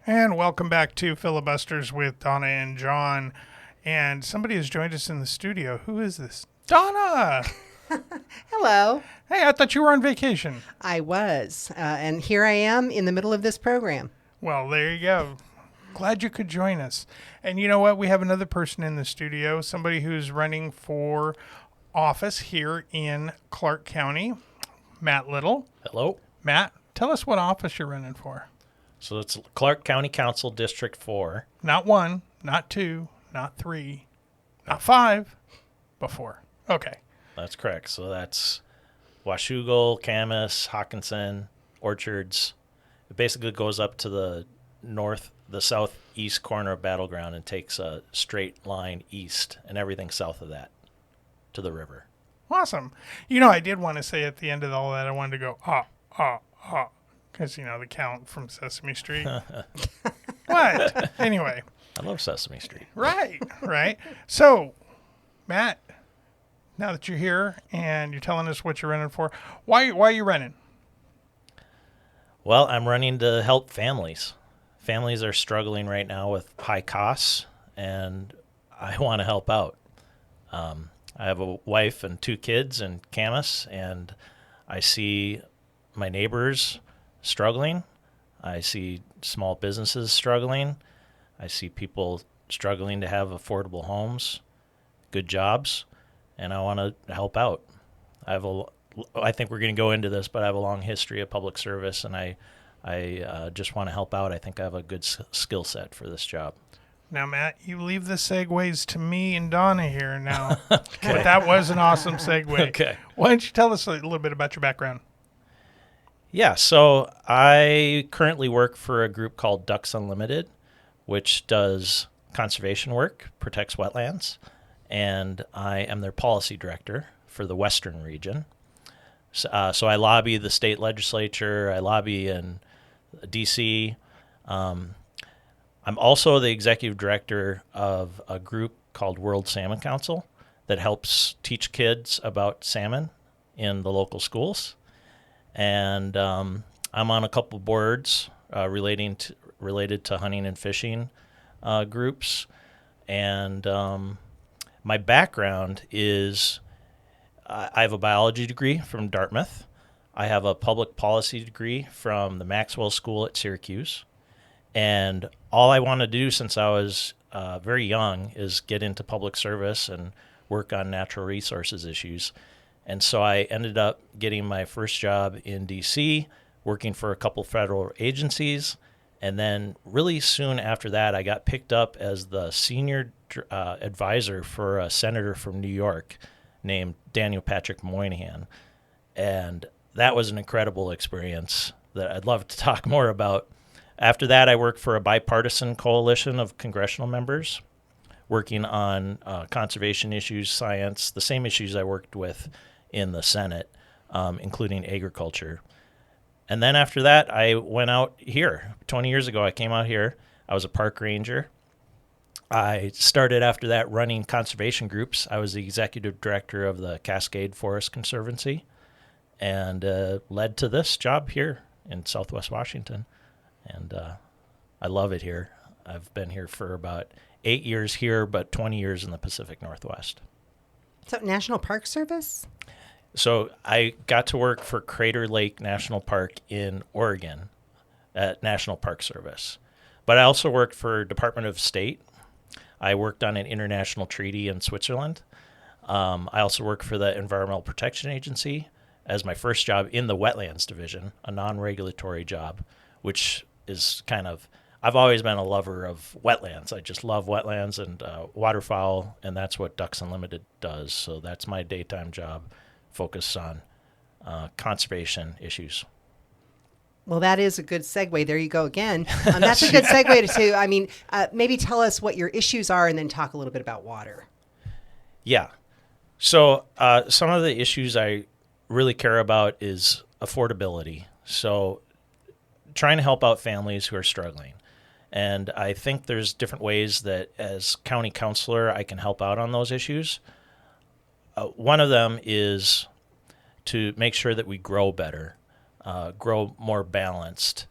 And welcome back to Filibusters with Donna and John. And somebody has joined us in the studio. Who is this? Donna! Hello. Hey, I thought you were on vacation. I was, and here I am in the middle of this program. Well, there you go. Glad you could join us. And you know what? We have another person in the studio, somebody who's running for office here in Clark County, Matt Little. Hello. Matt, tell us what office you're running for. So it's Clark County Council District 4. Not 1, not 2, not 3, not 5, but 4. Okay. That's correct. So that's Washougal, Camas, Hawkinson, Orchards. It basically goes up to the southeast corner of Battleground and takes a straight line east and everything south of that to the river. Awesome. You know, I did want to say at the end of all that, I wanted to go, because, you know, the count from Sesame Street. What? Anyway. I love Sesame Street. Right. So, Matt, now that you're here and you're telling us what you're running for, why are you running? Well, I'm running to help families. Families are struggling right now with high costs, and I want to help out. I have a wife and 2 kids in Camas, and I see my neighbors struggling. I see small businesses struggling. I see people struggling to have affordable homes, good jobs, and I want to help out. I think we're going to go into this, but I have a long history of public service, and I just want to help out. I think I have a good skill set for this job. Now, Matt, you leave the segues to me and Donna here now. Okay. But that was an awesome segue. Okay. Why don't you tell us a little bit about your background? Yeah, so I currently work for a group called Ducks Unlimited, which does conservation work, protects wetlands, and I am their policy director for the Western region. So I lobby the state legislature, I lobby in D.C. I'm also the executive director of a group called World Salmon Council that helps teach kids about salmon in the local schools. And I'm on a couple boards related to hunting and fishing groups. And my background is I have a biology degree from Dartmouth. I have a public policy degree from the Maxwell School at Syracuse. And all I wanted to do since I was very young is get into public service and work on natural resources issues. And so I ended up getting my first job in D.C., working for a couple federal agencies. And then really soon after that, I got picked up as the senior advisor for a senator from New York named Daniel Patrick Moynihan. And that was an incredible experience that I'd love to talk more about. After that, I worked for a bipartisan coalition of congressional members working on conservation issues, science, the same issues I worked with in the Senate, including agriculture. And then after that, I went out here. 20 years ago, I came out here. I was a park ranger. I started after that running conservation groups. I was the executive director of the Cascade Forest Conservancy and led to this job here in Southwest Washington. And I love it here. I've been here for about 8 years here, but 20 years in the Pacific Northwest. So, National Park Service? So I got to work for Crater Lake National Park in Oregon at National Park Service. But I also worked for Department of State. I worked on an international treaty in Switzerland. I also worked for the Environmental Protection Agency as my first job in the Wetlands Division, a non-regulatory job, which is I've always been a lover of wetlands. I just love wetlands and waterfowl, and that's what Ducks Unlimited does. So that's my daytime job, focused on conservation issues. Well, that is a good segue. There you go again. That's a good segue to, maybe tell us what your issues are and then talk a little bit about water. Yeah. So some of the issues I really care about is affordability. So trying to help out families who are struggling. And I think there's different ways that as county councilor, I can help out on those issues. One of them is to make sure that we grow better, grow more balanced.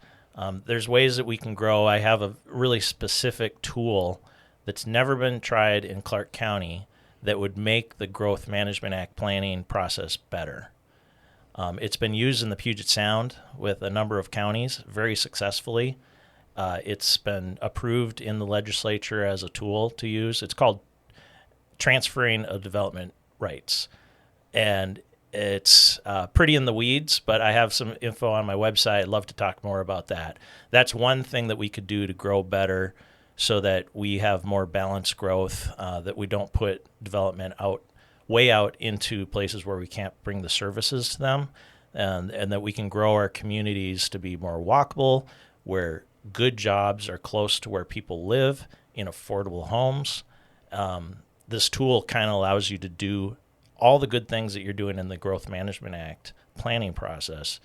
There's ways that we can grow. I have a really specific tool that's never been tried in Clark County that would make the Growth Management Act planning process better. It's been used in the Puget Sound with a number of counties very successfully. It's been approved in the legislature as a tool to use. It's called transferring of development rights. And it's pretty in the weeds, but I have some info on my website. I'd love to talk more about that. That's one thing that we could do to grow better so that we have more balanced growth, that we don't put development way out into places where we can't bring the services to them, and that we can grow our communities to be more walkable, where good jobs are close to where people live in affordable homes. This tool kind of allows you to do all the good things that you're doing in the Growth Management Act planning process,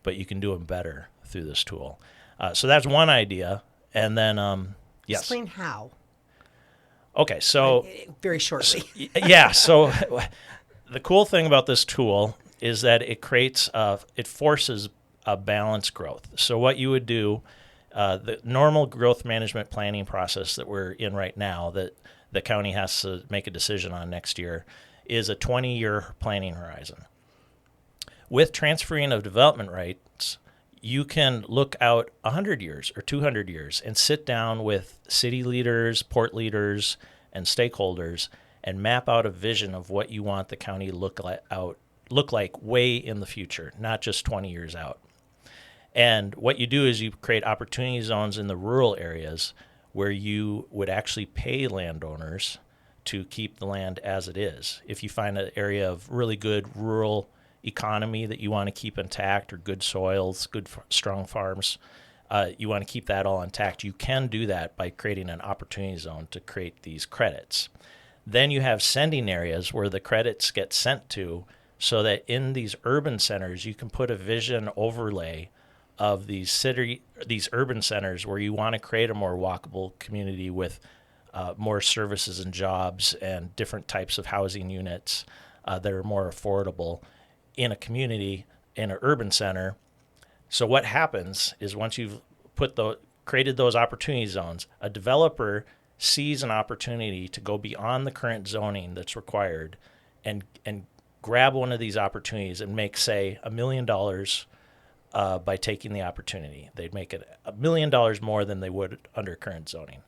but you can do them better through this tool. So that's one idea. And then, yes. Explain how. Okay, so very shortly. Yeah, so the cool thing about this tool is that it forces a balanced growth. So what you would do, the normal growth management planning process that we're in right now, that the county has to make a decision on next year, is a 20-year planning horizon. With transferring of development rights, you can look out 100 years or 200 years and sit down with city leaders, port leaders, and stakeholders and map out a vision of what you want the county to look like way in the future, not just 20 years out. And what you do is you create opportunity zones in the rural areas where you would actually pay landowners to keep the land as it is. If you find an area of really good rural economy that you want to keep intact, or good soils, good strong farms, you want to keep that all intact, you can do that by creating an opportunity zone to create these credits. Then you have sending areas where the credits get sent to, so that in these urban centers you can put a vision overlay of these urban centers where you want to create a more walkable community with more services and jobs and different types of housing units that are more affordable in a community, in an urban center. So what happens is once you've created those opportunity zones, a developer sees an opportunity to go beyond the current zoning that's required and grab one of these opportunities and make, say, $1 million by taking the opportunity. They'd make it $1 million more than they would under current zoning.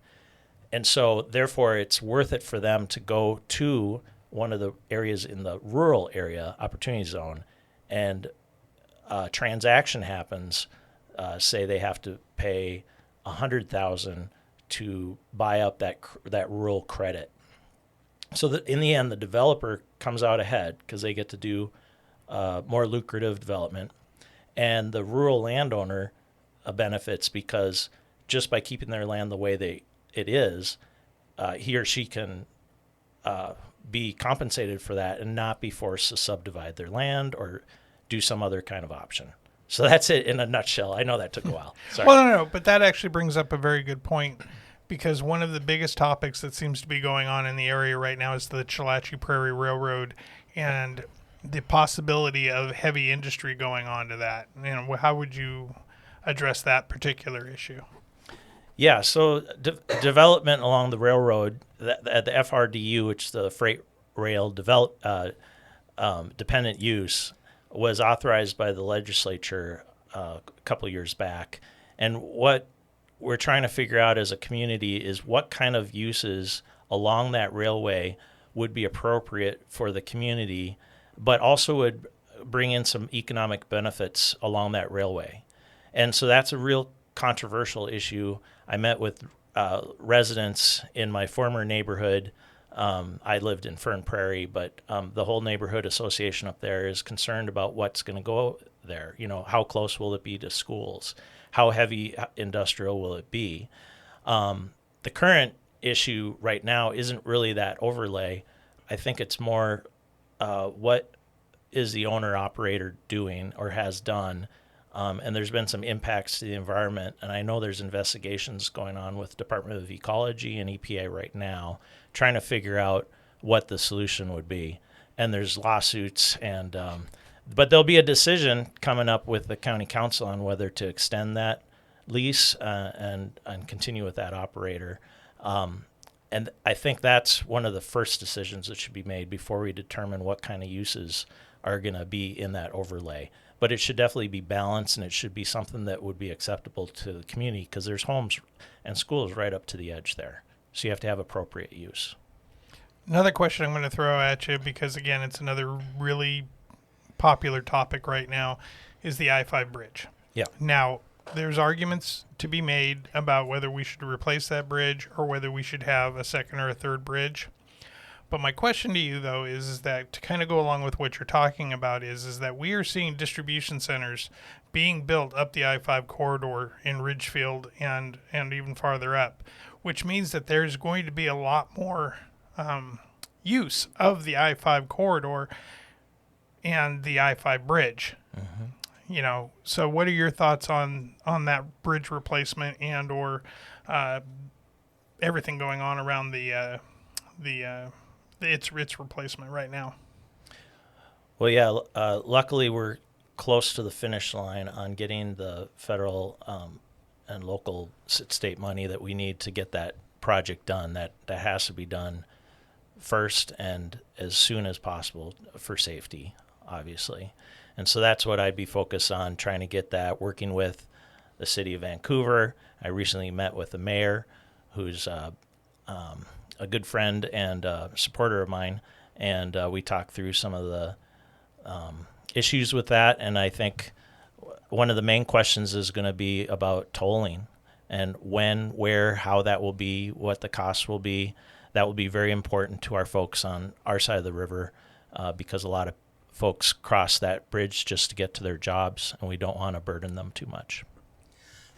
And so, therefore, it's worth it for them to go to one of the areas in the rural area, opportunity zone, and a transaction happens. Say they have to pay $100,000 to buy up that rural credit. So that in the end, the developer comes out ahead because they get to do more lucrative development, and the rural landowner benefits because just by keeping their land the way it is, he or she can be compensated for that and not be forced to subdivide their land or do some other kind of option. So that's it in a nutshell. I know that took a while. Sorry. Well, no, but that actually brings up a very good point, because one of the biggest topics that seems to be going on in the area right now is the Chalachi Prairie Railroad and the possibility of heavy industry going on to that. How would you address that particular issue? Yeah, so development along the railroad at the FRDU, which is the Freight Rail Dependent Use, was authorized by the legislature a couple years back. And what we're trying to figure out as a community is what kind of uses along that railway would be appropriate for the community, but also would bring in some economic benefits along that railway. And so that's a real controversial issue. I met with residents in my former neighborhood. I lived in Fern Prairie, but the whole neighborhood association up there is concerned about what's going to go there. How close will it be to schools? How heavy industrial will it be? The current issue right now isn't really that overlay. I think it's more what is the owner-operator doing or has done. And there's been some impacts to the environment, and I know there's investigations going on with Department of Ecology and EPA right now trying to figure out what the solution would be. And there's lawsuits, but there'll be a decision coming up with the county council on whether to extend that lease and continue with that operator. And I think that's one of the first decisions that should be made before we determine what kind of uses are going to be in that overlay. But it should definitely be balanced, and it should be something that would be acceptable to the community, because there's homes and schools right up to the edge there. So you have to have appropriate use. Another question I'm going to throw at you, because again, it's another really popular topic right now, is the I-5 bridge. Yeah. Now, there's arguments to be made about whether we should replace that bridge or whether we should have a second or a third bridge. But my question to you, though, is that to kind of go along with what you're talking about is that we are seeing distribution centers being built up the I-5 corridor in Ridgefield and even farther up, which means that there's going to be a lot more use of the I-5 corridor and the I-5 bridge. You know, so what are your thoughts on that bridge replacement and or everything going on around its replacement right now? Well, yeah, luckily we're close to the finish line on getting the federal and local state money that we need to get that project done. That has to be done first and as soon as possible for safety, obviously. And so that's what I'd be focused on, trying to get that, working with the city of Vancouver. I recently met with the mayor, who's a good friend and supporter of mine, and we talked through some of the issues with that. And I think one of the main questions is going to be about tolling and when, where, how that will be, what the cost will be. That will be very important to our folks on our side of the river, because a lot of folks cross that bridge just to get to their jobs, and we don't want to burden them too much.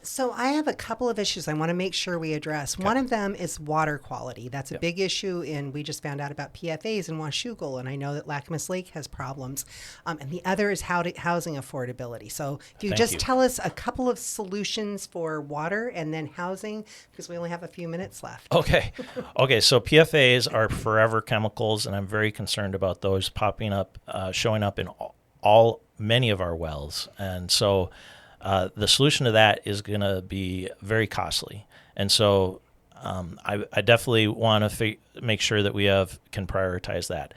So I have a couple of issues I want to make sure we address. Okay. One of them is water quality. That's a big issue, and we just found out about PFAs in Washougal, and I know that Lacamas Lake has problems. And the other is housing affordability. So if you just tell us a couple of solutions for water and then housing, because we only have a few minutes left. Okay. So PFAs are forever chemicals, and I'm very concerned about those popping up, showing up in many of our wells. And so the solution to that is going to be very costly. And so I definitely want to make sure that we can prioritize that.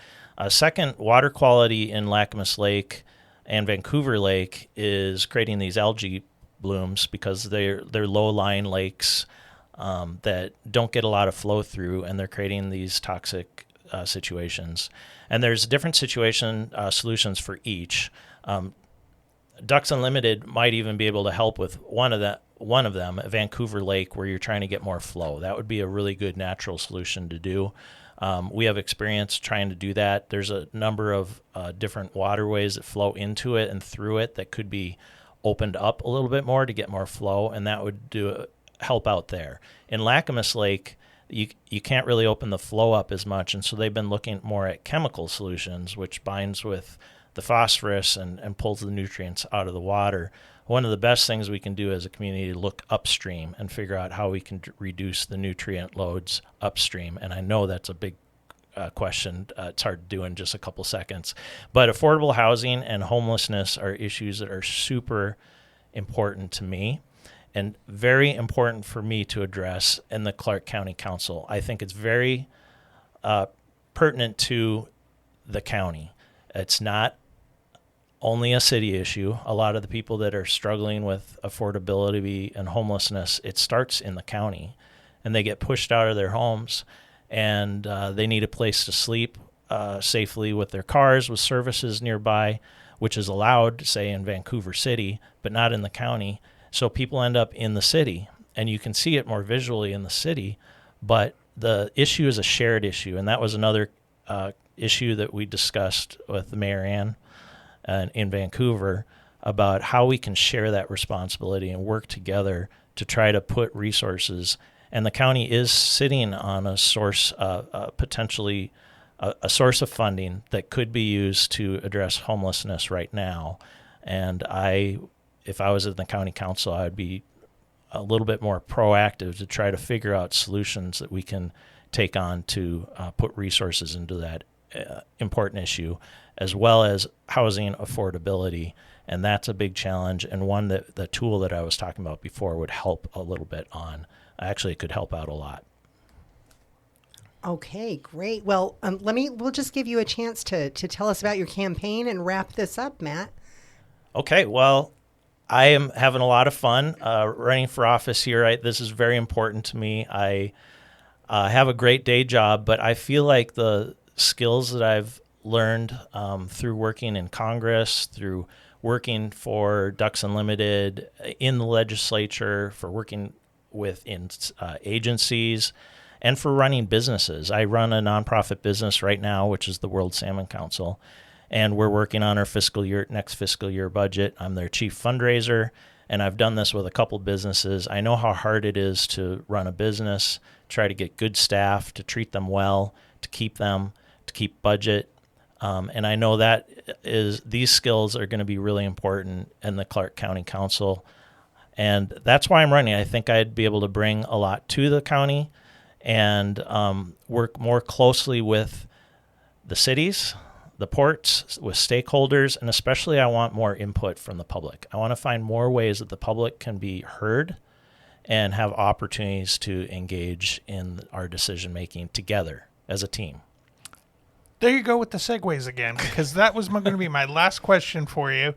Second, water quality in Lacamas Lake and Vancouver Lake is creating these algae blooms because they're low-lying lakes that don't get a lot of flow through, and they're creating these toxic situations. And there's different solutions for each. Ducks Unlimited might even be able to help with one of them at Vancouver Lake, where you're trying to get more flow. That would be a really good natural solution to do. We have experience trying to do that. There's a number of different waterways that flow into it and through it that could be opened up a little bit more to get more flow, and that would help out there. In Lacamas Lake, you can't really open the flow up as much, and so they've been looking more at chemical solutions, which binds with the phosphorus and pulls the nutrients out of the water. One of the best things we can do as a community, look upstream and figure out how we can reduce the nutrient loads upstream. And I know that's a big question. It's hard to do in just a couple seconds. But affordable housing and homelessness are issues that are super important to me and very important for me to address in the Clark County Council. I think it's very pertinent to the county. It's not only a city issue. A lot of the people that are struggling with affordability and homelessness, it starts in the county, and they get pushed out of their homes, and they need a place to sleep safely with their cars, with services nearby, which is allowed, say, in Vancouver City, but not in the county. So people end up in the city, and you can see it more visually in the city, but the issue is a shared issue, and that was another issue that we discussed with Mayor Ann in Vancouver about how we can share that responsibility and work together to try to put resources. And the county is sitting on a source, potentially a source of funding that could be used to address homelessness right now. And if I was in the county council, I would be a little bit more proactive to try to figure out solutions that we can take on to put resources into that important issue, as well as housing affordability. And that's a big challenge, and one that the tool that I was talking about before would help a little bit on. Actually, it could help out a lot. Okay, great. Well, we'll just give you a chance to tell us about your campaign and wrap this up, Matt. Okay, well, I am having a lot of fun running for office here. This is very important to me. I have a great day job, but I feel like the skills that I've learned through working in Congress, through working for Ducks Unlimited, in the legislature, for working within agencies, and for running businesses. I run a nonprofit business right now, which is the World Salmon Council, and we're working on our next fiscal year budget. I'm their chief fundraiser, and I've done this with a couple businesses. I know how hard it is to run a business, try to get good staff, to treat them well, to keep budget. And I know that these skills are going to be really important in the Clark County Council. And that's why I'm running. I think I'd be able to bring a lot to the county and work more closely with the cities, the ports, with stakeholders, and especially I want more input from the public. I want to find more ways that the public can be heard and have opportunities to engage in our decision making together as a team. There you go with the segues again, because that was going to be my last question for you.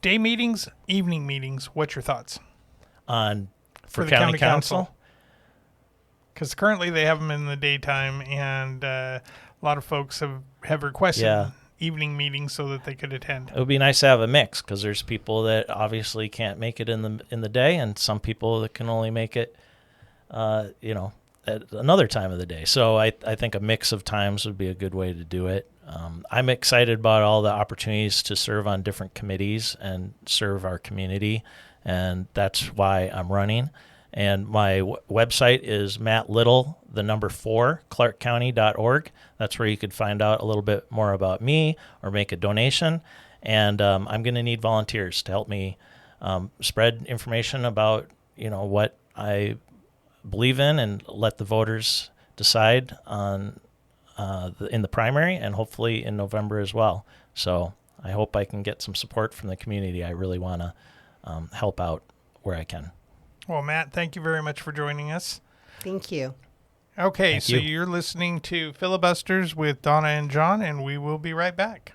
Day meetings, evening meetings, what's your thoughts? For the county council? Because currently they have them in the daytime, and a lot of folks have requested evening meetings so that they could attend. It would be nice to have a mix, because there's people that obviously can't make it in the day, and some people that can only make it, at another time of the day. So I think a mix of times would be a good way to do it. I'm excited about all the opportunities to serve on different committees and serve our community, and that's why I'm running. And my website is mattlittle4 clarkcounty.org. That's where you could find out a little bit more about me or make a donation. And I'm going to need volunteers to help me spread information about what I believe in, and let the voters decide on in the primary, and hopefully in November as well. So I hope I can get some support from the community. I really want to help out where I can. Well, Matt, thank you very much for joining us. Thank you. Okay, Thank so you. you're listening to Filibusters with Donna and John, and we will be right back.